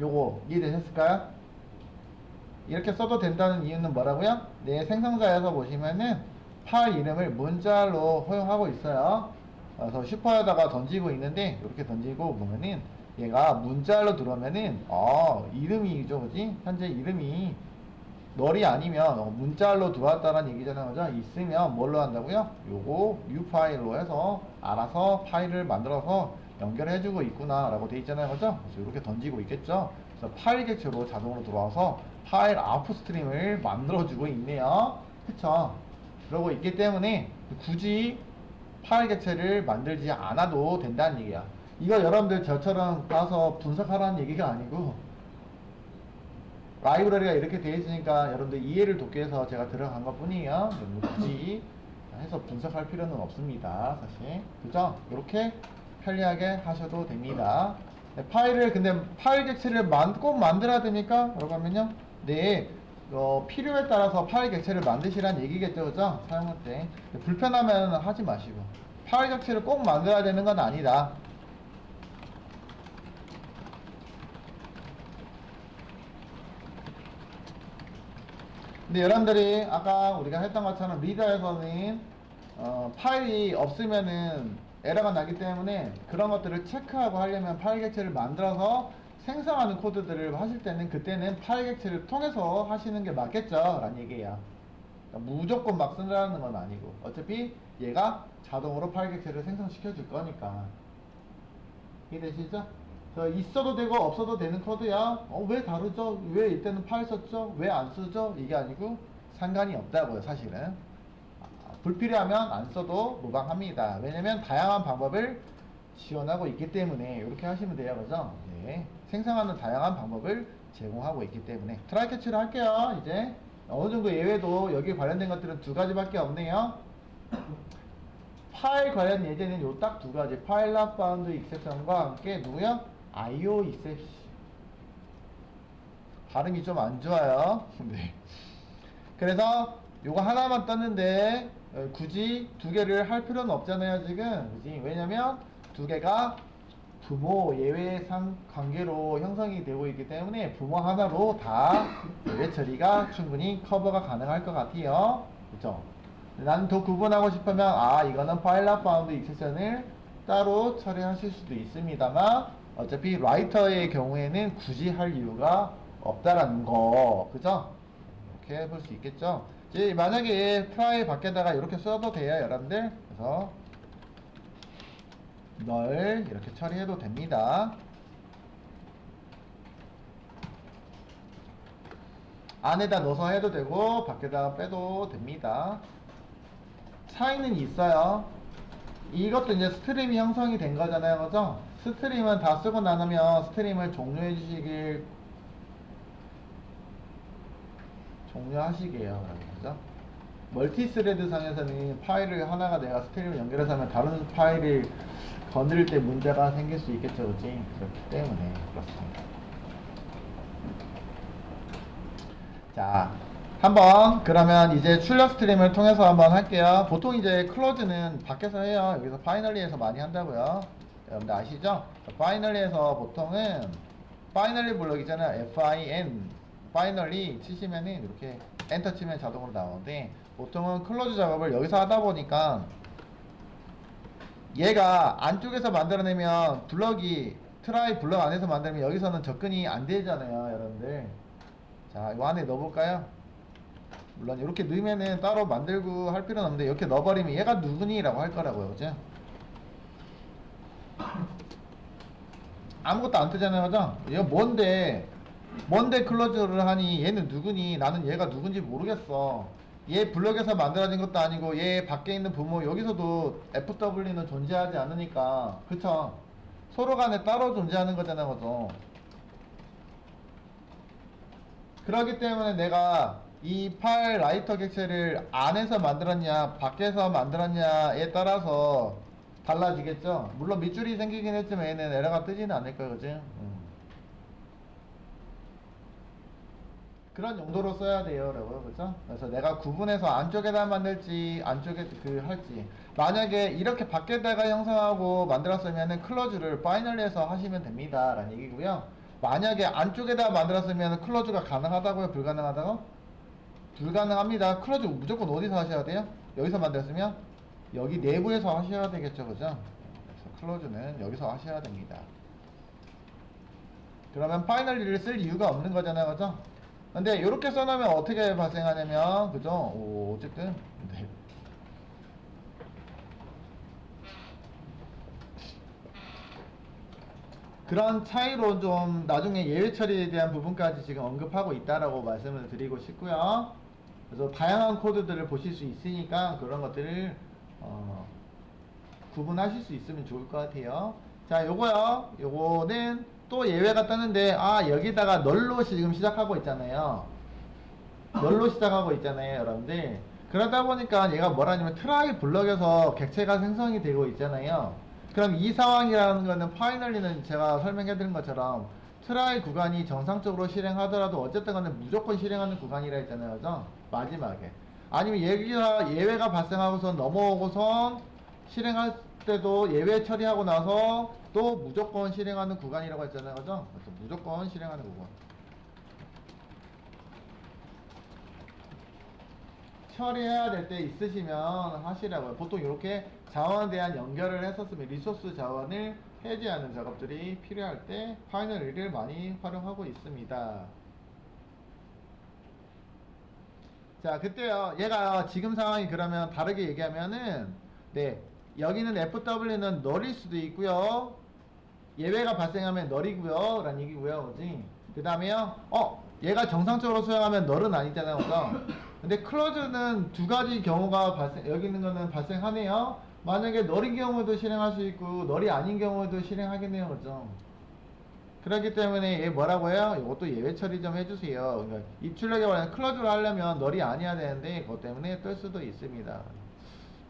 요거 이해되셨을까요? 이렇게 써도 된다는 이유는 뭐라고요? 내 생성자에서 보시면은 파일 이름을 문자로 허용하고 있어요. 그래서 슈퍼에다가 던지고 있는데 이렇게 던지고 보면은 얘가 문자로 들어오면은 이름이죠, 그지? 현재 이름이 널이 아니면 문자로 들어왔다는 얘기잖아요, 그죠? 있으면 뭘로 한다고요? 요거 new 파일로 해서 알아서 파일을 만들어서 연결해주고 있구나 라고 돼 있잖아요, 그죠? 그래서 이렇게 던지고 있겠죠? 그래서 파일 객체로 자동으로 들어와서 파일 아웃풋 스트림을 만들어주고 있네요, 그쵸? 그러고 있기 때문에 굳이 파일 객체를 만들지 않아도 된다는 얘기야. 이거 여러분들 저처럼 가서 분석하라는 얘기가 아니고 라이브러리가 이렇게 되어 있으니까 여러분들 이해를 돕기 위해서 제가 들어간 것 뿐이에요. 굳이 해서 분석할 필요는 없습니다, 사실. 그죠? 이렇게 편리하게 하셔도 됩니다. 네, 근데 파일 객체를 꼭 만들어야 되니까, 라고 하면요, 네, 필요에 따라서 파일 객체를 만드시란 얘기겠죠, 그죠? 사용할 때. 불편하면 하지 마시고. 파일 객체를 꼭 만들어야 되는 건 아니다. 근데 여러분들이 아까 우리가 했던 것처럼 리더에서는 파일이 없으면은 에러가 나기 때문에 그런 것들을 체크하고 하려면 파일 객체를 만들어서 생성하는 코드들을 하실 때는 그때는 파일 객체를 통해서 하시는 게 맞겠죠 라는 얘기예요. 그러니까 무조건 막 쓰라는 건 아니고 어차피 얘가 자동으로 파일 객체를 생성시켜 줄 거니까. 이해되시죠? 있어도 되고 없어도 되는 코드야. 왜 다르죠? 왜 이때는 파일 썼죠? 왜 안 쓰죠? 이게 아니고 상관이 없다고요, 사실은. 불필요하면 안 써도 무방합니다. 왜냐면 다양한 방법을 지원하고 있기 때문에 이렇게 하시면 돼요, 그죠? 네. 생성하는 다양한 방법을 제공하고 있기 때문에 트라이 캐치를 할게요. 이제 어느 정도 예외도 여기 관련된 것들은 두 가지밖에 없네요. 파일 관련 예제는 요 딱 두 가지, 파일 not bound exception과 함께 누구요? IO exception. 발음이 좀 안 좋아요. 네. 그래서 요거 하나만 떴는데 굳이 두 개를 할 필요는 없잖아요, 지금. 그지? 왜냐면 두 개가 부모 예외상 관계로 형성이 되고 있기 때문에 부모 하나로 다 예외 처리가 충분히 커버가 가능할 것 같아요. 그죠? 난 더 구분하고 싶으면 이거는 파일 not bound exception을 따로 처리하실 수도 있습니다만 어차피 라이터의 경우에는 굳이 할 이유가 없다라는 거, 그죠? 이렇게 해볼 수 있겠죠? 이제 만약에 try 밖에다가 이렇게 써도 돼요, 여러분들. 그래서 널 이렇게 처리해도 됩니다. 안에다 넣어서 해도 되고 밖에다 빼도 됩니다. 차이는 있어요. 이것도 이제 스트림이 형성이 된 거잖아요, 그죠? 스트림은 다 쓰고 나면 스트림을 종료하시게요, 그죠? 멀티스레드 상에서는 파일을 하나가 내가 스트림을 연결해서 하면 다른 파일을 건드릴 때 문제가 생길 수 있겠죠, 그지? 그렇기 때문에 그렇습니다. 자, 한번 그러면 이제 출력 스트림을 통해서 한번 할게요. 보통 이제 클로즈는 밖에서 해요. 여기서 파이널리에서 많이 한다고요. 여러분들 아시죠? 파이널리에서 보통은 파이널리 블록 있잖아요. FIN 파이널리 치시면은 이렇게 엔터 치면 자동으로 나오는데 보통은 클로즈 작업을 여기서 하다 보니까 얘가 안쪽에서 만들어내면 트라이 블럭 안에서 만들면 여기서는 접근이 안 되잖아요, 여러분들. 자, 이 안에 넣어볼까요? 물론 이렇게 넣으면은 따로 만들고 할 필요는 없는데 이렇게 넣어버리면 얘가 누구니? 라고 할 거라고요, 그죠? 아무것도 안 뜨잖아요, 그죠? 얘가 뭔데 클로즈를 하니 얘는 누구니? 나는 얘가 누군지 모르겠어. 얘 블럭에서 만들어진 것도 아니고 얘 밖에 있는 부모 여기서도 FW는 존재하지 않으니까, 그쵸? 서로 간에 따로 존재하는 거잖아요, 그죠? 그렇기 때문에 내가 이 파일 라이터 객체를 안에서 만들었냐 밖에서 만들었냐에 따라서 달라지겠죠. 물론 밑줄이 생기긴 했지만 얘는 에러가 뜨지는 않을 거예요, 그지? 그런 용도로 써야 돼요, 여러분. 그죠? 그래서 내가 구분해서 안쪽에다 만들지 안쪽에 할지, 만약에 이렇게 밖에다가 형성하고 만들었으면은 클로즈를 파이널리에서 하시면 됩니다 라는 얘기고요. 만약에 안쪽에다 만들었으면 클로즈가 가능하다고요? 불가능하다고? 불가능합니다. 클로즈 무조건 어디서 하셔야 돼요? 여기서 만들었으면 여기 내부에서 하셔야 되겠죠, 그죠? 그래서 클로즈는 여기서 하셔야 됩니다. 그러면 파이널리를 쓸 이유가 없는 거잖아요, 그죠? 근데 이렇게 써놓으면 어떻게 발생하냐면, 그죠? 어쨌든 네. 그런 차이로 좀 나중에 예외 처리에 대한 부분까지 지금 언급하고 있다라고 말씀을 드리고 싶고요. 그래서 다양한 코드들을 보실 수 있으니까 그런 것들을 구분하실 수 있으면 좋을 것 같아요. 자, 요거요. 요거는 또 예외가 떴는데, 여기다가 널로 지금 시작하고 있잖아요. 널로 시작하고 있잖아요, 여러분들. 그러다 보니까 얘가 뭐라냐면 트라이 블럭에서 객체가 생성이 되고 있잖아요. 그럼 이 상황이라는 거는 파이널리는 제가 설명해 드린 것처럼 트라이 구간이 정상적으로 실행하더라도 어쨌든 간에 무조건 실행하는 구간이라 했잖아요, 그죠? 마지막에. 아니면 여기가 예외가 발생하고서 넘어오고선 실행할 때도 예외 처리하고 나서 또 무조건 실행하는 구간이라고 했잖아요, 그죠? 그래서 무조건 실행하는 구간. 처리해야 될 때 있으시면 하시라고요. 보통 이렇게 자원에 대한 연결을 했었으면 리소스 자원을 해제하는 작업들이 필요할 때 파이널리를 많이 활용하고 있습니다. 자, 그때요. 얘가 지금 상황이 그러면 다르게 얘기하면은 네, 여기는 FW는 널일 수도 있고요. 예외가 발생하면 널이고요 라는 얘기고요, 그지? 그 다음에요, 얘가 정상적으로 수행하면 널은 아니잖아요, 그죠? 근데 클로즈는 두 가지 경우가 여기 있는 거는 발생하네요. 만약에 널인 경우도 실행할 수 있고 널이 아닌 경우도 실행하겠네요, 그죠? 그렇기 때문에 얘 뭐라고 해요? 이것도 예외 처리 좀 해주세요. 그러니까 입출력에 관한 클로즈를 하려면 널이 아니어야 되는데 그것 때문에 뜰 수도 있습니다.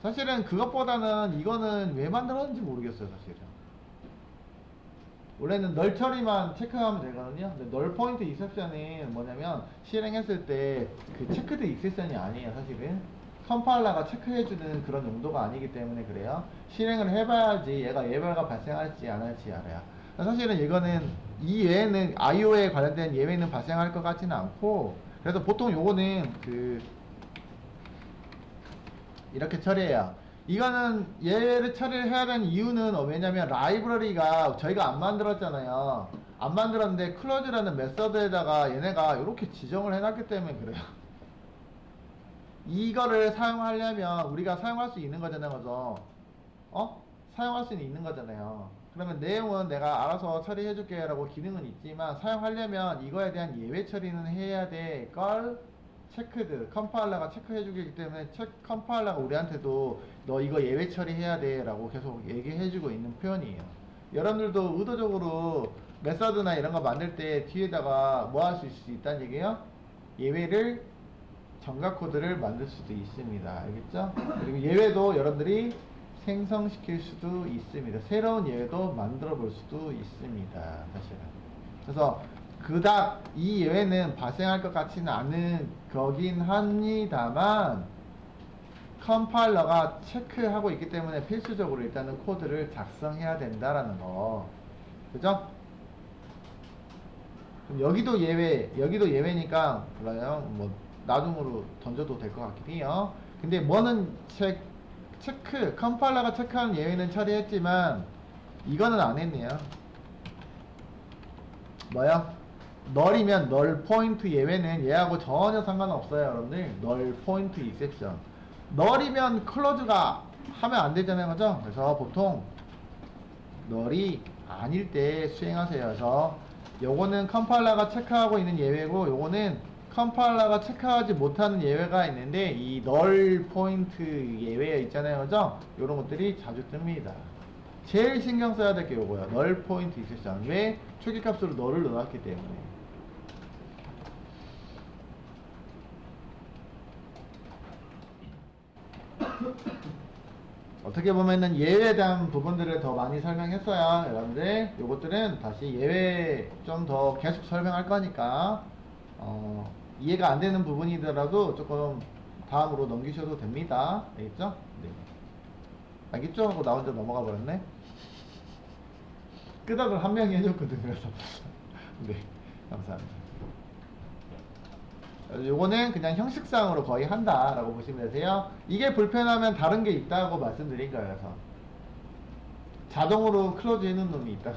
사실은 그것보다는 이거는 왜 만들었는지 모르겠어요, 사실은. 원래는 널 처리만 체크하면 되거든요. 근데 널 포인트 익셉션이 뭐냐면 실행했을 때 그 체크드 익셉션이 아니에요, 사실은. 컴파일러가 체크해주는 그런 용도가 아니기 때문에 그래요. 실행을 해봐야지 얘가 예외가 발생할지 안 할지 알아요. 사실은 이거는 이 외에는 IO에 관련된 예외는 발생할 것 같지는 않고, 그래서 보통 요거는 이렇게 처리해요. 이거는 얘를 처리를 해야 되는 이유는 왜냐면 라이브러리가 저희가 안 만들었잖아요. 안 만들었는데 클로즈라는 메서드에다가 얘네가 이렇게 지정을 해놨기 때문에 그래요. 이거를 사용하려면 우리가 사용할 수 있는 거잖아요, 그죠? 사용할 수 있는 거잖아요. 그러면 내용은 내가 알아서 처리해 줄게 라고 기능은 있지만 사용하려면 이거에 대한 예외 처리는 해야 될 걸 체크드 컴파일러가 체크해 주기 때문에 컴파일러가 우리한테도 너 이거 예외 처리해야 돼 라고 계속 얘기해 주고 있는 표현이에요. 여러분들도 의도적으로 메서드나 이런 거 만들 때 뒤에다가 뭐 할 수 있다는 얘기예요? 예외를 정각 코드를 만들 수도 있습니다. 알겠죠? 그리고 예외도 여러분들이 생성시킬 수도 있습니다. 새로운 예외도 만들어 볼 수도 있습니다. 사실은. 그래서 그닥 이 예외는 발생할 것 같지는 않은 거긴 합니다만 컴파일러가 체크하고 있기 때문에 필수적으로 일단은 코드를 작성해야 된다라는 거. 그죠? 그럼 여기도 예외니까 몰라요. 뭐 나중으로 던져도 될 것 같긴 해요. 근데 뭐는 컴파일러가 체크하는 예외는 처리했지만 이거는 안 했네요. 뭐야? 널이면 널 포인트 예외는 얘하고 전혀 상관없어요, 여러분들. 널 포인트 익셉션. 널이면 클로즈가 하면 안 되잖아요, 그죠? 그래서 보통 널이 아닐 때 수행하세요. 그래서 요거는 컴파일러가 체크하고 있는 예외고 요거는 컴파일러가 체크하지 못하는 예외가 있는데 이 널 포인트 예외 있잖아요, 그죠? 요런 것들이 자주 뜹니다. 제일 신경 써야 될 게 요거야. 널 포인트 익셉션. 왜? 초기값으로 널을 넣었기 때문에. 어떻게 보면은 예외에 대한 부분들을 더 많이 설명했어요, 여러분들. 요것들은 다시 예외 좀 더 계속 설명할 거니까 이해가 안 되는 부분이더라도 조금 다음으로 넘기셔도 됩니다. 알겠죠? 네. 알겠죠? 하고 나 혼자 넘어가 버렸네. 끄덕을 한 명이 해줬거든. 그래서 네, 감사합니다. 요거는 그냥 형식상으로 거의 한다라고 보시면 되세요. 이게 불편하면 다른 게 있다고 말씀드린 거예요. 그래서 자동으로 클로즈 해놓은 놈이 있다고.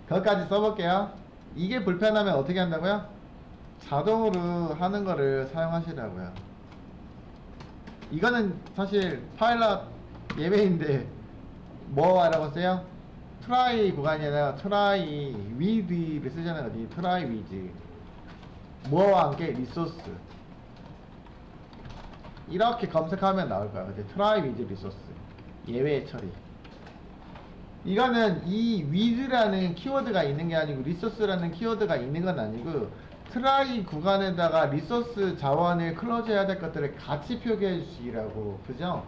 거기까지 써볼게요. 이게 불편하면 어떻게 한다고요? 자동으로 하는 거를 사용하시라고요. 이거는 사실 파일럿 예외인데 뭐 하라고 써요? try 구간이 아니라 try with를 쓰잖아요. 어디 try with 뭐와 함께 리소스 이렇게 검색하면 나올 거야. 근데 try with 리소스 예외 처리. 이거는 이 with라는 키워드가 있는 게 아니고 리소스라는 키워드가 있는 건 아니고 try 구간에다가 리소스 자원을 클로즈 해야 될 것들을 같이 표기해 주시라고. 그죠?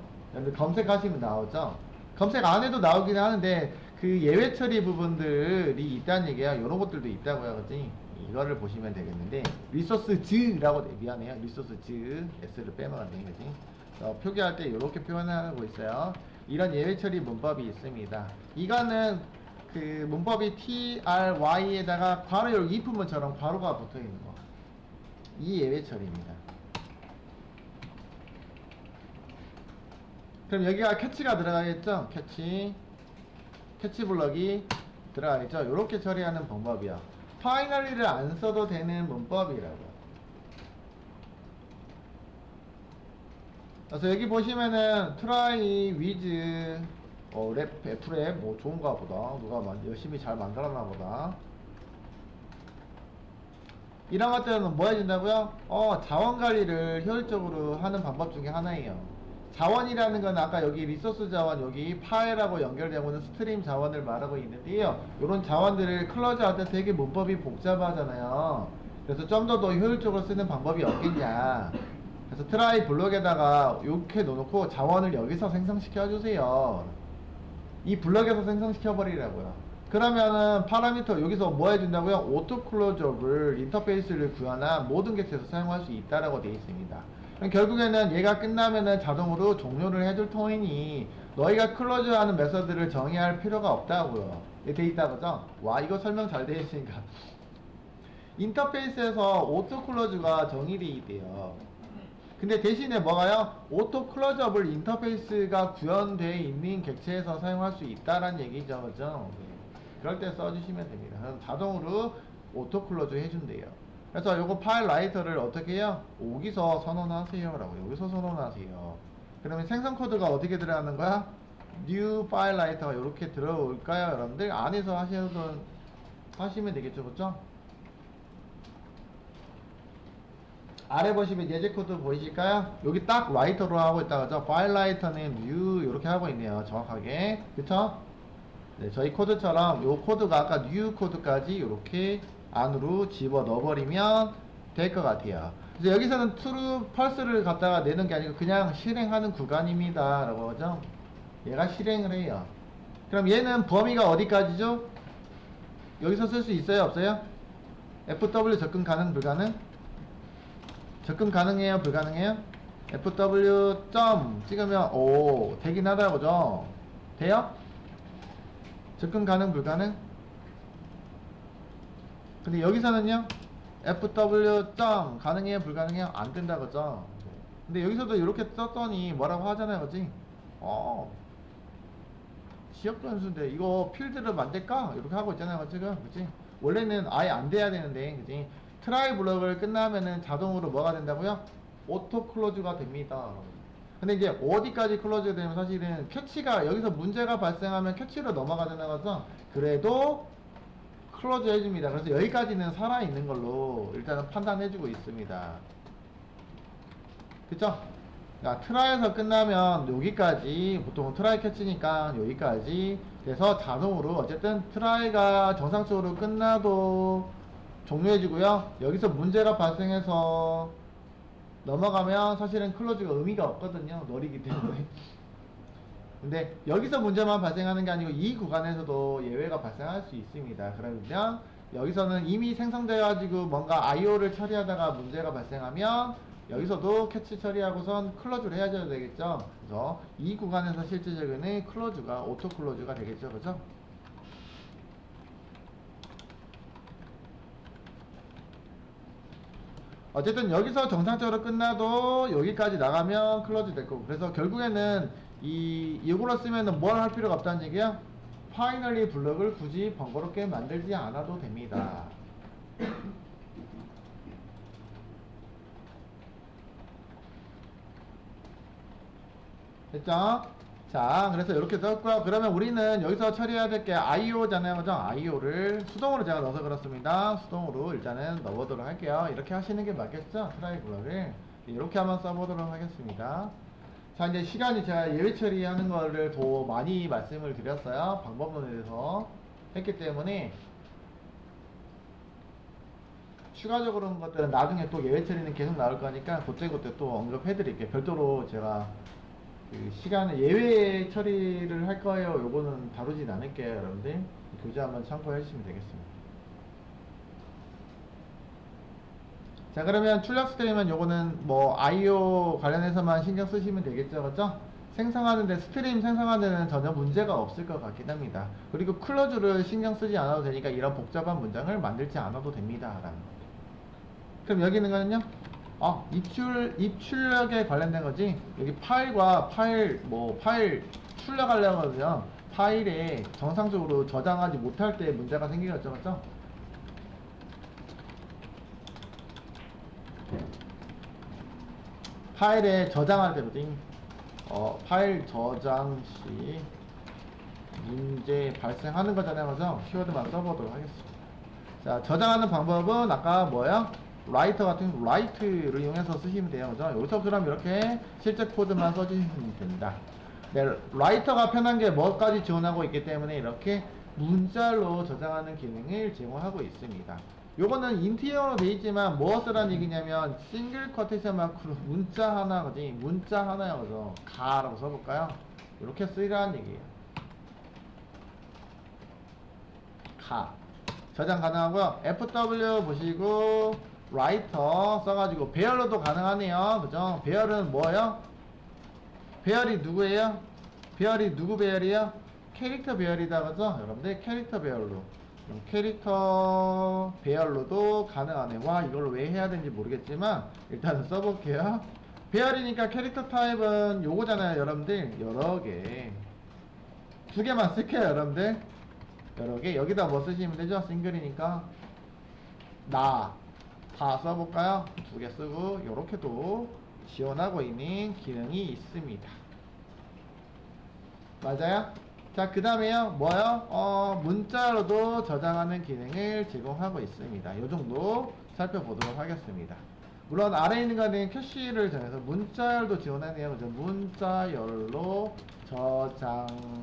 검색하시면 나오죠? 검색 안 해도 나오긴 하는데 그 예외 처리 부분들이 있다는 얘기야. 이런 것들도 있다고요. 그치? 이거를 보시면 되겠는데 리소스즈라고 미안해요. 리소스즈 S를 빼먹었네. 그치? 표기할 때 이렇게 표현하고 있어요. 이런 예외 처리 문법이 있습니다. 이거는 그 문법이 try에다가 괄호 열 if문처럼 괄호가 붙어 있는 거. 이 예외 처리입니다. 그럼 여기가 캐치가 들어가겠죠? 캐치 블럭이 들어가겠죠? 이렇게 처리하는 방법이야. 파이널리를 안 써도 되는 문법이라고. 그래서 여기 보시면은 try with f랩 뭐 좋은가 보다. 누가 열심히 잘 만들었나 보다. 이런 것들은 뭐 해준다고요? 자원 관리를 효율적으로 하는 방법 중에 하나예요. 자원이라는 건 아까 여기 리소스 자원, 여기 파일하고 연결되고 있는 스트림 자원을 말하고 있는데요. 이런 자원들을 클로즈 할 때 되게 문법이 복잡하잖아요. 그래서 좀 더 효율적으로 쓰는 방법이 없겠냐. 그래서 트라이 블록에다가 이렇게 넣어놓고 자원을 여기서 생성시켜 주세요. 이 블럭에서 생성시켜 버리라고요. 그러면은 파라미터 여기서 뭐 해준다고요? 오토 클로저블 인터페이스를 구현한 모든 객체에서 사용할 수 있다라고 되어 있습니다. 그럼 결국에는 얘가 끝나면은 자동으로 종료를 해줄 터이니 너희가 클로즈하는 메서드를 정의할 필요가 없다고요. 이게 돼 있다 그죠? 와, 이거 설명 잘 되어 있으니까 인터페이스에서 오토 클로즈가 정의되어 있대요. 근데 대신에 뭐가요? 오토 클로저블 인터페이스가 구현되어 있는 객체에서 사용할 수 있다란 얘기죠. 그죠? 그럴 때 써주시면 됩니다. 그럼 자동으로 오토 클로즈 해준대요. 그래서 요거 파일 라이터를 어떻게 해요? 여기서 선언하세요 라고. 여기서 선언하세요. 그러면 생성 코드가 어떻게 들어가는 거야? new 파일 라이터가 이렇게 들어올까요? 여러분들 안에서 하시면 되겠죠. 그죠? 아래 보시면 예제 코드 보이실까요? 여기 딱 라이터로 하고 있다 그죠? 파일 라이터는 new 이렇게 하고 있네요. 정확하게. 그쵸? 네, 저희 코드처럼 요 코드가 아까 new 코드까지 이렇게 안으로 집어 넣어버리면 될 것 같아요. 그래서 여기서는 true, false를 갖다가 내는 게 아니고 그냥 실행하는 구간입니다. 라고 하죠? 얘가 실행을 해요. 그럼 얘는 범위가 어디까지죠? 여기서 쓸 수 있어요? 없어요? FW 접근 가능 불가능? 접근 가능해요? 불가능해요? FW 점 찍으면 오 되긴 하다 그죠? 돼요? 접근 가능 불가능? 근데 여기서는요? FW 점 가능해요? 불가능해요? 안 된다 그죠? 근데 여기서도 이렇게 썼더니 뭐라고 하잖아요 그지? 지역 변수인데 이거 필드를 만들까? 이렇게 하고 있잖아요 지금 그치? 원래는 아예 안 돼야 되는데 그치? 트라이 블럭을 끝나면은 자동으로 뭐가 된다고요? 오토 클로즈가 됩니다. 근데 이제 어디까지 클로즈가 되면 사실은 캐치가 여기서 문제가 발생하면 캐치로 넘어가잖아요 그래서 그래도 클로즈 해줍니다. 그래서 여기까지는 살아있는 걸로 일단은 판단해주고 있습니다. 그쵸? 자, 트라이에서 끝나면 여기까지 보통 트라이 캐치니까 여기까지 돼서 자동으로 어쨌든 트라이가 정상적으로 끝나도 종료해주고요. 여기서 문제가 발생해서 넘어가면 사실은 클로즈가 의미가 없거든요. 널이기 때문에. 근데 여기서 문제만 발생하는 게 아니고 이 구간에서도 예외가 발생할 수 있습니다. 그러면 여기서는 이미 생성되어 가지고 뭔가 IO를 처리하다가 문제가 발생하면 여기서도 캐치 처리하고선 클로즈를 해줘야 되겠죠. 그래서 이 구간에서 실제적인 클로즈가 오토 클로즈가 되겠죠. 그죠? 어쨌든 여기서 정상적으로 끝나도 여기까지 나가면 클로즈 될 거고, 그래서 결국에는 이걸로 쓰면은 뭘 할 필요가 없다는 얘기야? 파이널리 블럭을 굳이 번거롭게 만들지 않아도 됩니다. 됐죠? 자, 그래서 이렇게 썼고요. 그러면 우리는 여기서 처리해야 될 게 IO잖아요. 그죠? IO를 수동으로 제가 넣어서 그렇습니다. 수동으로 일단은 넣어보도록 할게요. 이렇게 하시는 게 맞겠죠? 트라이 블럭을. 이렇게 한번 써보도록 하겠습니다. 자, 이제 시간이 제가 예외 처리하는 거를 더 많이 말씀을 드렸어요. 방법론에 대해서 했기 때문에 추가적으로 는 것들은 나중에 또 예외 처리는 계속 나올 거니까 그때 또 언급해 드릴게요. 별도로 제가 그 시간에 예외 처리를 할 거예요. 요거는 다루진 않을게요, 여러분들. 교재 한번 참고해 주시면 되겠습니다. 자, 그러면 출력 스트림은 요거는 뭐 IO 관련해서만 신경 쓰시면 되겠죠, 그죠? 생성하는데, 스트림 생성하는 데는 전혀 문제가 없을 것 같긴 합니다. 그리고 클로즈를 신경 쓰지 않아도 되니까 이런 복잡한 문장을 만들지 않아도 됩니다, 라는 거. 그럼 여기 있는 거는요? 입출력에 관련된 거지. 여기 파일과 파일 출력하려면 파일에 정상적으로 저장하지 못할 때 문제가 생기겠죠, 맞죠? 파일에 저장할 때거든. 파일 저장 시 문제 발생하는 거잖아요, 그죠? 키워드만 써보도록 하겠습니다. 자, 저장하는 방법은 아까 뭐야? 라이터 같은 라이트를 이용해서 쓰시면 돼요, 그죠? 여기서 그럼 이렇게 실제 코드만 써주시면 됩니다. 네, 라이터가 편한 게 뭐까지 지원하고 있기 때문에 이렇게 문자로 저장하는 기능을 제공하고 있습니다. 요거는 인티어로 돼 있지만 무엇이란 얘기냐면 싱글 쿼테이션 마크로 문자 하나, 그지? 문자 하나요, 그죠? 가라고 써볼까요? 이렇게 쓰이라는 얘기예요. 가. 저장 가능하고요. FW 보시고 라이터 써가지고 배열로도 가능하네요. 그죠? 배열은 뭐예요? 배열이 누구예요? 배열이 누구 배열이에요? 캐릭터 배열이다, 그죠? 여러분들 캐릭터 배열로, 캐릭터 배열로도 가능하네. 와, 이걸 왜 해야 되는지 모르겠지만 일단은 써볼게요. 배열이니까 캐릭터 타입은 요거잖아요, 여러분들. 여러 개, 두 개만 쓸게요, 여러분들. 여러 개. 여기다 뭐 쓰시면 되죠? 싱글이니까 다 써볼까요? 두 개 쓰고 요렇게도 지원하고 있는 기능이 있습니다. 맞아요? 자, 그 다음에요, 뭐요? 문자로도 저장하는 기능을 제공하고 있습니다. 요 정도 살펴보도록 하겠습니다. 물론 아래에 있는 거는 캐시를 정해서 문자열도 지원하네요. 그죠? 문자열로 저장하는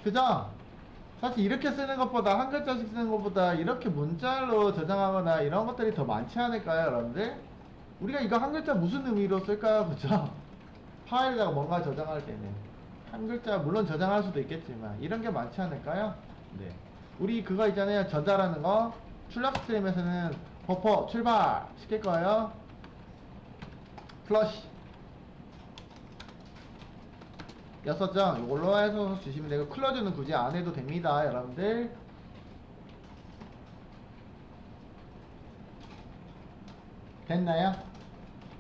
그죠? 사실 이렇게 쓰는 것보다 한 글자씩 쓰는 것보다 이렇게 문자로 저장하거나 이런 것들이 더 많지 않을까요, 여러분들? 우리가 이거 한 글자 무슨 의미로 쓸까요, 그죠? 파일에다가 뭔가 저장할 때는 한 글자 물론 저장할 수도 있겠지만 이런 게 많지 않을까요? 네. 우리 그거 있잖아요, 전자라는 거. 출력 스트림에서는 버퍼 출발 시킬 거예요. 플러시 였었죠? 이걸로 해서 주시면 되고, 클로즈는 굳이 안 해도 됩니다, 여러분들. 됐나요?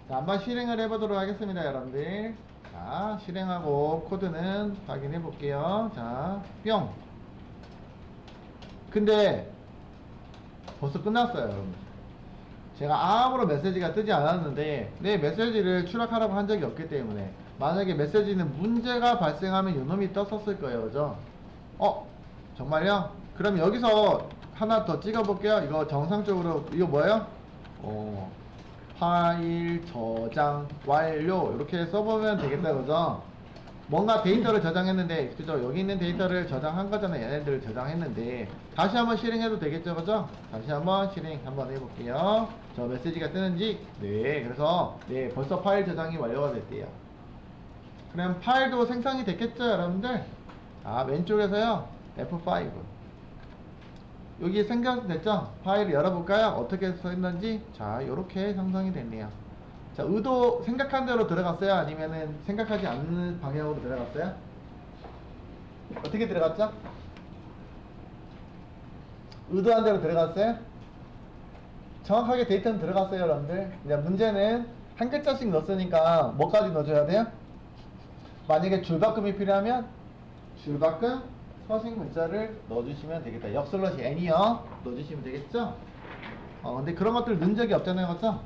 자, 한번 실행을 해보도록 하겠습니다, 여러분들. 자, 실행하고 코드는 확인해 볼게요. 자, 뿅. 근데 벌써 끝났어요, 여러분. 제가 아무런 메시지가 뜨지 않았는데 내 메시지를 출력하라고 한 적이 없기 때문에, 만약에 메시지는 문제가 발생하면 요놈이 떴었을 거예요, 그죠? 정말요? 그럼 여기서 하나 더 찍어 볼게요. 이거 정상적으로 이거 뭐예요? 파일 저장 완료 이렇게 써보면 되겠다, 그죠? 뭔가 데이터를 저장했는데, 그죠? 여기 있는 데이터를 저장한 거잖아요. 얘네들을 저장했는데 다시 한번 실행해도 되겠죠, 그죠? 다시 한번 실행 한번 해볼게요. 저 메시지가 뜨는지. 네, 그래서 네, 벌써 파일 저장이 완료가 됐대요. 그럼 파일도 생성이 됐겠죠, 여러분들? 왼쪽에서요, F5 여기 생성됐죠? 파일을 열어볼까요? 어떻게 써있는지. 자, 요렇게 생성이 됐네요. 자, 의도 생각한 대로 들어갔어요? 아니면은 생각하지 않는 방향으로 들어갔어요? 어떻게 들어갔죠? 의도한 대로 들어갔어요? 정확하게 데이터는 들어갔어요, 여러분들. 그냥 문제는 한 글자씩 넣었으니까 뭐까지 넣어줘야 돼요? 만약에 줄바꿈이 필요하면 줄바꿈 서식 문자를 넣어주시면 되겠다. 역슬러시 n이요 넣어주시면 되겠죠? 근데 그런 것들 넣은 적이 없잖아요, 그죠?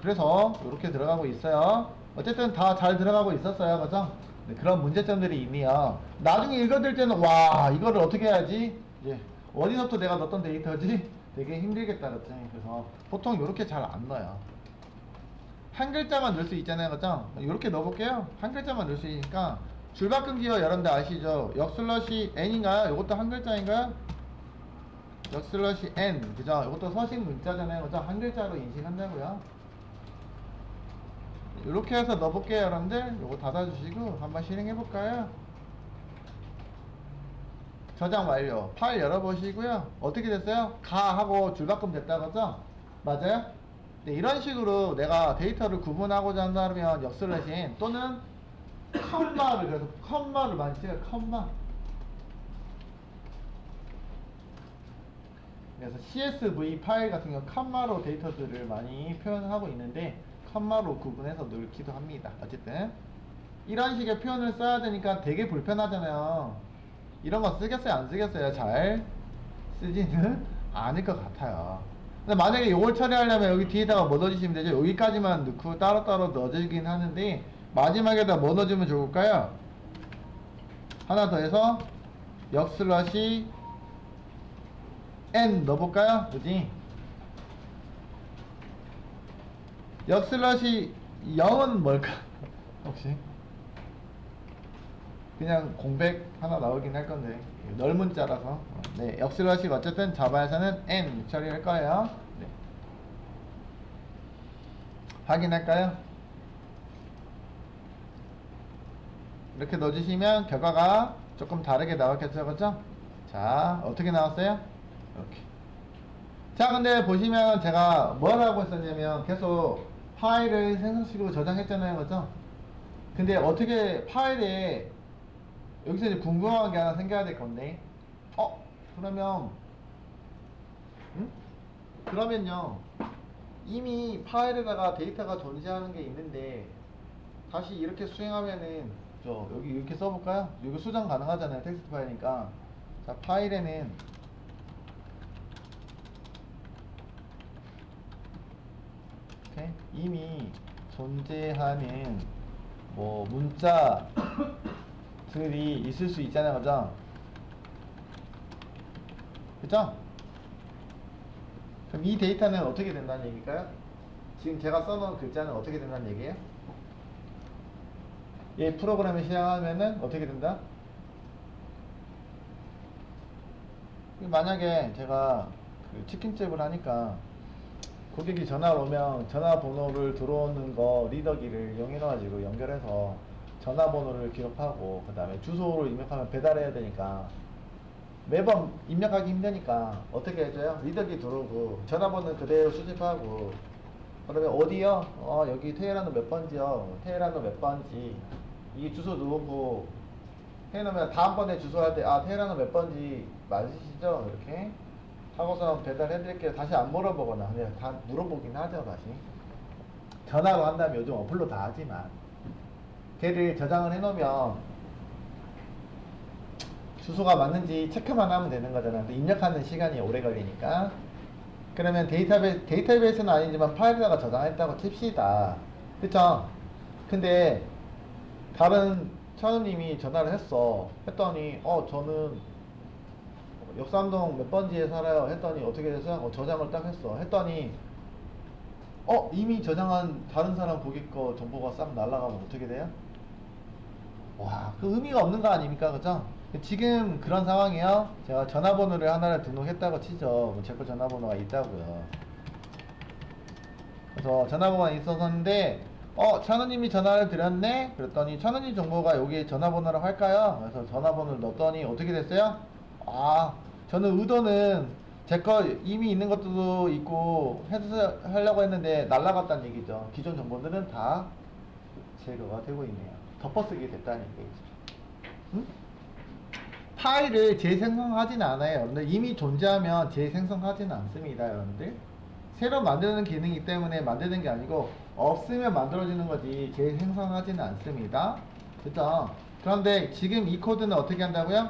그래서 이렇게 들어가고 있어요. 어쨌든 다 잘 들어가고 있었어요, 그죠? 네, 그런 문제점들이 있네요. 나중에 읽어들 때는 와 이거를 어떻게 해야지? 이제 어디서부터 내가 넣었던 데이터지? 되게 힘들겠다, 그치? 그래서 보통 이렇게 잘 안 넣어요. 한 글자만 넣을 수 있잖아요, 그죠? 이렇게 넣어볼게요. 한 글자만 넣을 수 있으니까 줄바꿈 기호 여러분들 아시죠? 역슬러시 n인가요? 이것도 한 글자인가요? 역슬러시 n, 그죠? 이것도 서식 문자잖아요, 그죠? 한 글자로 인식한다고요. 이렇게 해서 넣어볼게요, 여러분들. 요거 닫아주시고 한번 실행해볼까요? 저장 완료. 파일 열어보시고요. 어떻게 됐어요? 가 하고 줄바꿈 됐다, 그죠? 맞아요? 네, 이런 식으로 내가 데이터를 구분하고자 한다면 역슬러시 n 또는 컴마를, 그래서 컴마를 많이 써요. 컴마. 그래서 CSV 파일 같은 경우 컴마로 데이터들을 많이 표현하고 있는데 컴마로 구분해서 넣기도 합니다. 어쨌든 이런 식의 표현을 써야 되니까 되게 불편하잖아요. 이런 거 쓰겠어요, 안 쓰겠어요? 잘 쓰지는 않을 것 같아요. 근데 만약에 이걸 처리하려면 여기 뒤에다가 뭐 넣어주시면 되죠? 여기까지만 넣고 따로따로 넣어주긴 하는데 마지막에다 뭐 넣어주면 좋을까요? 하나 더 해서 역슬러시 n 넣어볼까요? 그지? 역슬러시 0은 뭘까? 혹시? 그냥 공백 하나 나오긴 할 건데 넓은 자라서 네, 역슬러시가 어쨌든 자바에서는 n 처리할 거예요. 네. 확인할까요? 이렇게 넣어주시면 결과가 조금 다르게 나왔겠죠, 그죠? 자, 어떻게 나왔어요? 이렇게. 자, 근데 보시면 제가 뭐라고 했었냐면 계속 파일을 생성식으로 저장했잖아요, 그죠? 근데 어떻게 파일에 여기서 이제 궁금한 게 하나 생겨야 될 건데, 그러면, 그러면요, 이미 파일에다가 데이터가 존재하는 게 있는데, 다시 이렇게 수행하면은, 여기 이렇게 써볼까요? 여기 수정 가능하잖아요, 텍스트 파일이니까. 자, 파일에는, 이렇게 이미 존재하는, 뭐, 문자들이 있을 수 있잖아요, 그죠? 그죠? 그럼 이 데이터는 어떻게 된다는 얘기일까요? 지금 제가 써놓은 글자는 어떻게 된다는 얘기예요? 이 프로그램을 실행하면은 어떻게 된다? 만약에 제가 그 치킨집을 하니까 고객이 전화를 오면 전화번호를 들어오는 거 리더기를 이용해가지고 연결해서 전화번호를 기록하고 그 다음에 주소를 입력하면 배달해야 되니까 매번 입력하기 힘드니까 어떻게 해줘요? 리더기 들어오고 전화번호 그대로 수집하고 그러면 어디요? 여기 테헤란로 몇 번지요? 테헤란로 몇 번지 이 주소 넣고 해놓으면 다음번에 주소할 때 테헤란로 몇 번지 맞으시죠? 이렇게 하고서 배달해드릴게요. 다시 안 물어보거나 그냥 다 물어보긴 하죠. 다시 전화로 한다면 요즘 어플로 다 하지만 걔를 저장을 해놓으면 주소가 맞는지 체크만 하면 되는 거잖아요. 또 입력하는 시간이 오래 걸리니까. 그러면 데이터베이스는 아니지만 파일에다가 저장했다고 칩시다. 그쵸? 근데 다른 차우님이 전화를 했더니 저는 역삼동 몇 번지에 살아요 했더니 어떻게 됐어요? 저장을 딱 했더니 이미 저장한 다른 사람 고객 거 정보가 싹 날아가면 어떻게 돼요? 와, 그 의미가 없는 거 아닙니까? 그죠? 지금 그런 상황이에요. 제가 전화번호를 하나를 등록했다고 치죠. 제 거 전화번호가 있다고요. 그래서 전화번호가 있었는데 찬우님이 전화를 드렸네? 그랬더니 찬우님 정보가 여기에 전화번호라고 할까요? 그래서 전화번호를 넣었더니 어떻게 됐어요? 저는 의도는 제 거 이미 있는 것도 있고 하려고 했는데 날라갔다는 얘기죠. 기존 정보들은 다 제거가 되고 있네요. 덮어쓰기 됐다는 얘기죠. 응? 파일을 재생성하지는 않아요. 여러분들 이미 존재하면 재생성하지는 않습니다. 여러분들 새로 만드는 기능이기 때문에 만드는 게 아니고 없으면 만들어지는 거지 재생성하지는 않습니다. 그죠? 그런데 지금 이 코드는 어떻게 한다고요?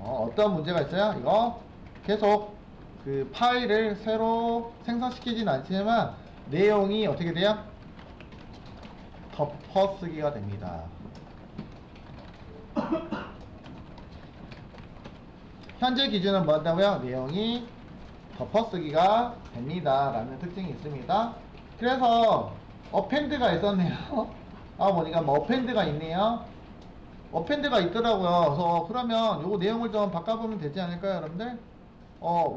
어떤 문제가 있어요? 이거 계속 그 파일을 새로 생성시키진 않지만 내용이 어떻게 돼요? 덮어쓰기가 됩니다. 현재 기준은 뭐 한다고요? 내용이 덮어쓰기가 됩니다 라는 특징이 있습니다. 그래서 어펜드가 있었네요. 아 보니까 뭐 어펜드가 있네요. 어펜드가 있더라고요. 그래서 그러면 요거 내용을 좀 바꿔보면 되지 않을까요 여러분들?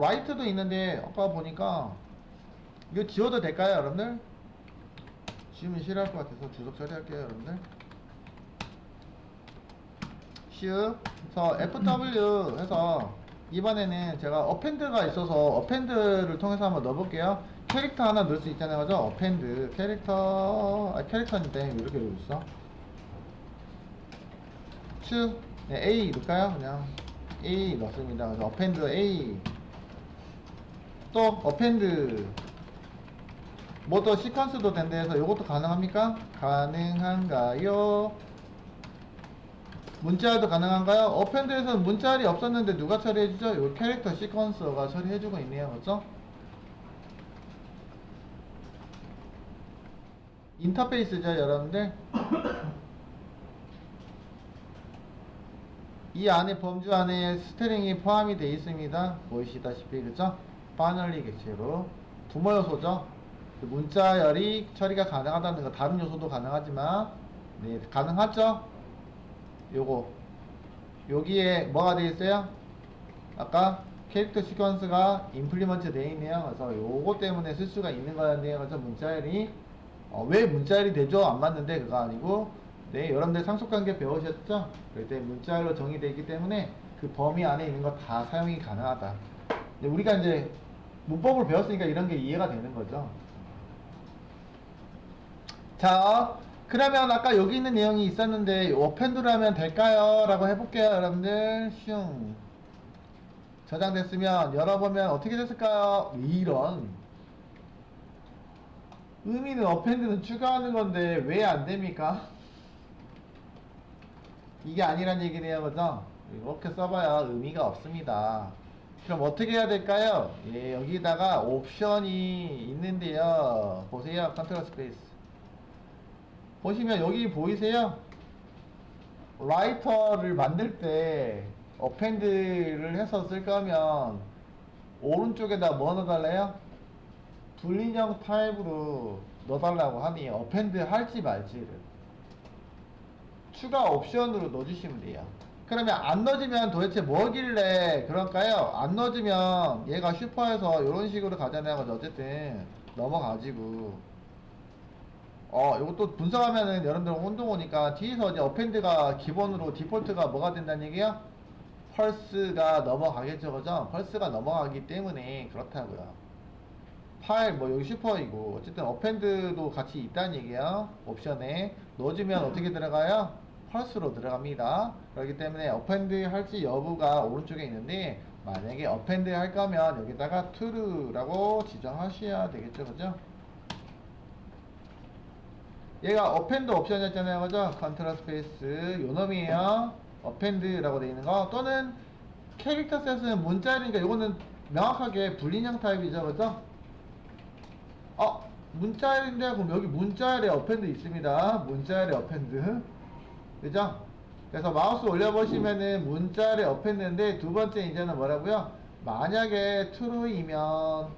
라이트도 있는데 아까 보니까 이거 지워도 될까요 여러분들? 지우면 싫어할 것 같아서 주석 처리할게요 여러분들. 슈 그래서 FW 해서 이번에는 제가 어펜드가 있어서 어펜드를 통해서 한번 넣어볼게요. 캐릭터 하나 넣을 수 있잖아요 그죠? 어펜드 캐릭터인데 이렇게 넣어있어. 추 네, A 넣을까요? 그냥 A 넣습니다. 그래서 어펜드 A 또 어펜드 뭐 더 시퀀스도 된다 해서 이것도 가능합니까? 가능한가요? 문자도 가능한가요? 어펜드에서는 문자알이 없었는데 누가 처리해주죠? 이 캐릭터 시퀀서가 처리해주고 있네요. 그렇죠? 인터페이스죠 여러분들. 이 안에 범주 안에 스트링이 포함이 되어 있습니다. 보이시다시피 그죠? 바이너리 객체로 부모 요소죠. 문자열이 처리가 가능하다는 거. 다른 요소도 가능하지만 네 가능하죠. 요거 여기에 뭐가 되어 있어요? 아까 캐릭터 시퀀스가 임플리먼트 되어 있네요. 그래서 요거 때문에 쓸 수가 있는 거였네요. 그래서 문자열이 왜 문자열이 되죠? 안 맞는데 그거 아니고 네 여러분들 상속관계 배우셨죠? 그럴 때 문자열로 정의되어 있기 때문에 그 범위 안에 있는 거 다 사용이 가능하다. 우리가 이제 문법을 배웠으니까 이런 게 이해가 되는 거죠. 자 그러면 아까 여기 있는 내용이 있었는데 어펜드로 하면 될까요? 라고 해볼게요 여러분들. 슝 저장됐으면 열어보면 어떻게 됐을까요? 이런 의미는 어펜드는 추가하는 건데 왜 안됩니까? 이게 아니란 얘기네요 그죠? 이렇게 써봐야 의미가 없습니다. 그럼 어떻게 해야 될까요? 예, 여기다가 옵션이 있는데요 보세요. 컨트롤 스페이스 보시면 여기 보이세요? 라이터를 만들 때 어펜드를 해서 쓸 거면 오른쪽에다 뭐 넣어달래요? 불인형 타입으로 넣어달라고 하니 어펜드 할지 말지를 추가 옵션으로 넣어주시면 돼요. 그러면 안 넣어주면 도대체 뭐길래 그럴까요? 안 넣어주면 얘가 슈퍼에서 이런 식으로 가잖아요. 어쨌든 넘어가지고 이것도 분석하면은 여러분들 혼동 오니까 뒤에서 이제 어펜드가 기본으로 디폴트가 뭐가 된다는 얘기야? 펄스가 넘어가겠죠, 그죠? 펄스가 넘어가기 때문에 그렇다고요. 파일 뭐 여기 슈퍼이고 어쨌든 어펜드도 같이 있다는 얘기야. 옵션에 넣어주면 어떻게 들어가요? 펄스로 들어갑니다. 그렇기 때문에 어펜드 할지 여부가 오른쪽에 있는데 만약에 어펜드 할 거면 여기다가 true라고 지정하셔야 되겠죠, 그죠? 얘가 어펜드 옵션이었잖아요 그죠? 컨트롤 스페이스 요놈이에요. 어펜드라고 되어 있는 거 또는 캐릭터 셋은 문자열이니까 요거는 명확하게 불인형 타입이죠 그죠? 문자열인데 그럼 여기 문자열에 어펜드 있습니다. 문자열에 어펜드 그죠? 그래서 마우스 올려보시면은 문자열에 어펜드인데 두 번째 이제는 뭐라고요? 만약에 true이면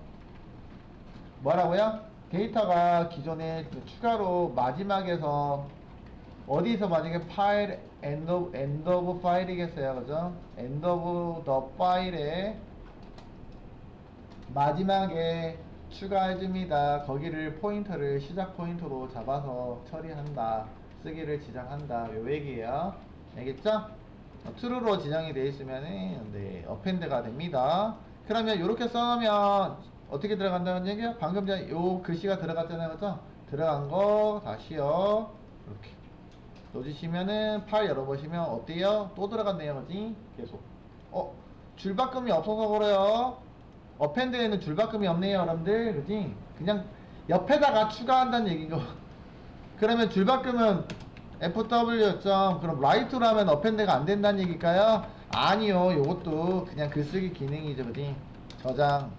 뭐라고요? 데이터가 기존에 추가로 마지막에서 어디서 만약에 파일 end of file이겠어요 그죠? end of the file에 마지막에 추가해줍니다. 거기를 포인터를 시작 포인터로 잡아서 처리한다. 쓰기를 지정한다. 요 얘기예요. 알겠죠? true로 지정이 되어 있으면은 네, append가 됩니다. 그러면 이렇게 써놓으면 어떻게 들어간다는 얘기야? 방금 전에 요 글씨가 들어갔잖아요. 그죠? 들어간 거 다시요. 이렇게 넣어주시면은 파일 열어보시면 어때요? 또 들어갔네요. 그지? 계속. 줄바꿈이 없어서 그래요. 어펜드에는 줄바꿈이 없네요, 여러분들. 그지? 그냥 옆에다가 추가한다는 얘기고. 그러면 줄바꿈은 FW 점 그럼 라이트로 하면 어펜드가 안 된다는 얘기일까요? 아니요. 요것도 그냥 글쓰기 기능이죠, 그지? 저장.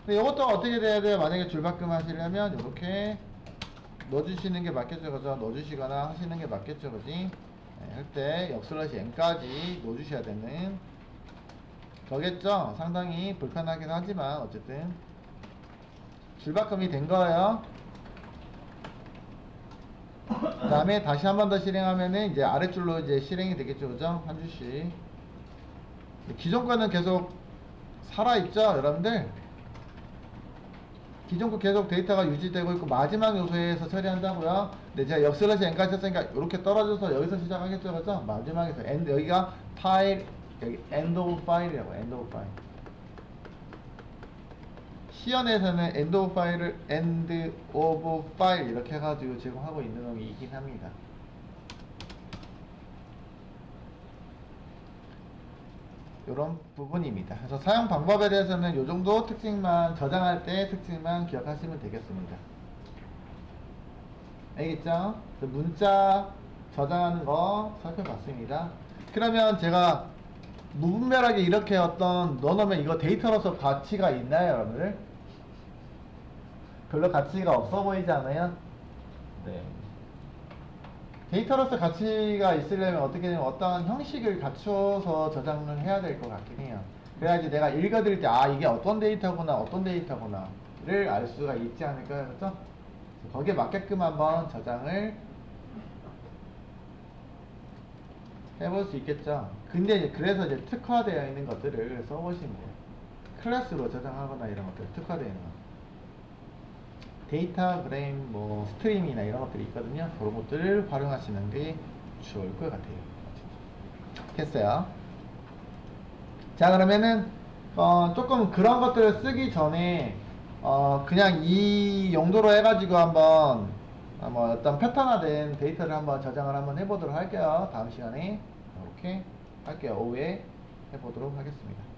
근데 요것도 어떻게 돼야 돼요? 만약에 줄바꿈 하시려면 요렇게 넣어주시는 게 맞겠죠, 그죠? 넣어주시거나 하시는 게 맞겠죠, 그지? 네, 할 때 역슬러시 n까지 넣어주셔야 되는 거겠죠? 상당히 불편하긴 하지만 어쨌든 줄바꿈이 된 거예요. 그 다음에 다시 한 번 더 실행하면은 이제 아래줄로 이제 실행이 되겠죠, 그죠? 한 줄씩. 기존 거는 계속 살아있죠, 여러분들? 기존 거 계속 데이터가 유지되고 있고 마지막 요소에서 처리한다고요. 근데 제가 역슬러시 n까지 했으니까 이렇게 떨어져서 여기서 시작하겠죠, 그죠? 마지막에서 end, 여기가 파일, 여기 end of file이라고, end of file. 시연에서는 end of file을 end of file 이렇게 해가지고 지금 하고 있는 놈이긴 합니다. 이런 부분입니다. 그래서 사용 방법에 대해서는 이 정도 특징만 저장할 때 특징만 기억하시면 되겠습니다. 알겠죠? 문자 저장하는 거 살펴봤습니다. 그러면 제가 무분별하게 이렇게 넣어놓으면 이거 데이터로서 가치가 있나요, 여러분들? 별로 가치가 없어 보이지 않아요? 네. 데이터로서 가치가 있으려면 어떻게 되면 어떠한 형식을 갖춰서 저장을 해야 될 것 같긴 해요. 그래야지 내가 읽어드릴 때, 아, 이게 어떤 데이터구나, 어떤 데이터구나를 알 수가 있지 않을까요? 그렇죠? 거기에 맞게끔 한번 저장을 해볼 수 있겠죠. 근데 이제 그래서 이제 특화되어 있는 것들을 써보시면 돼요. 클래스로 저장하거나 이런 것들, 특화되어 있는 것. 데이터 그램 뭐 스트림이나 이런 것들이 있거든요. 그런 것들을 활용하시는 게 좋을 것 같아요. 됐어요. 자, 그러면은 조금 그런 것들을 쓰기 전에 그냥 이 용도로 해가지고 한번 뭐 어떤 패턴화된 데이터를 한번 저장을 한번 해보도록 할게요. 다음 시간에 이렇게 할게요. 오후에 해보도록 하겠습니다.